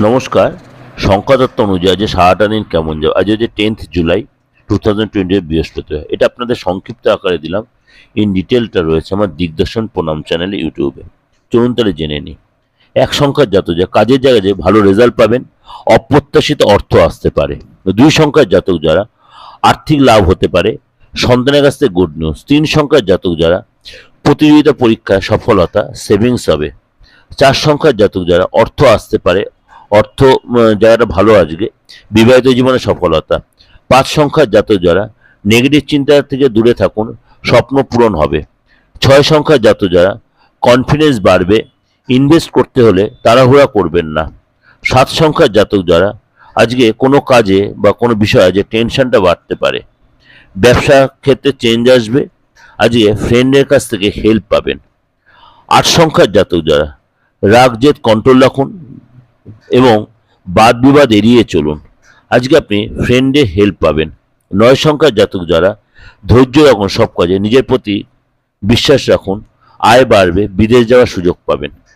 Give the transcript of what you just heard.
নমস্কার। সংখ্যাতত্ত্ব অনুযায়ী আজ সারাটা দিন কেমন যাবে? আজ হচ্ছে 10th জুলাই 2020 বৃহস্পতিবার। এটা আপনাদের সংক্ষিপ্ত আকারে দিলাম। ইন ডিটেলটা রয়েছে আমার দিগদর্শন প্রণাম চ্যানেলে ইউটিউবে। চলুন তাহলে জেনে নিই। এক সংখ্যার জাতক যারা কাজের জায়গায় যে ভালো রেজাল্ট পাবেন, অপ্রত্যাশিত অর্থ আসতে পারে। দুই সংখ্যার জাতক যারা আর্থিক লাভ হতে পারে, সন্তানের কাছ থেকে গুড নিউজ। তিন সংখ্যার জাতক যারা প্রতিযোগিতা পরীক্ষায় সফলতা, সেভিংস হবে। চার সংখ্যার জাতক যারা অর্থ আসতে পারে, অর্থ জায়গাটা ভালো আজকে, বিবাহিত জীবনে সফলতা। পাঁচ সংখ্যার জাতক যারা নেগেটিভ চিন্তা থেকে দূরে থাকুন, স্বপ্ন পূরণ হবে। ছয় সংখ্যার জাতক যারা কনফিডেন্স বাড়বে, ইনভেস্ট করতে হলে তাড়াহুড়া করবেন না। সাত সংখ্যার জাতক যারা আজকে কোনো কাজে বা কোনো বিষয়ে যে টেনশনটা বাড়তে পারে। ব্যবসা ক্ষেত্রে চেঞ্জ আসবে, আজকে ফ্রেন্ডের কাছ থেকে হেল্প পাবেন। আট সংখ্যার জাতক যারা রাগ জেদ কন্ট্রোল রাখুন এবং বাদ বিবাদ এড়িয়ে চলুন, আজকে আপনি ফ্রেন্ডে হেল্প পাবেন। নয় সংখ্যার জাতক যারা ধৈর্য রাখুন, সব কাজে নিজের প্রতি বিশ্বাস রাখুন, আয় বাড়বে, বিদেশ যাওয়ার সুযোগ পাবেন।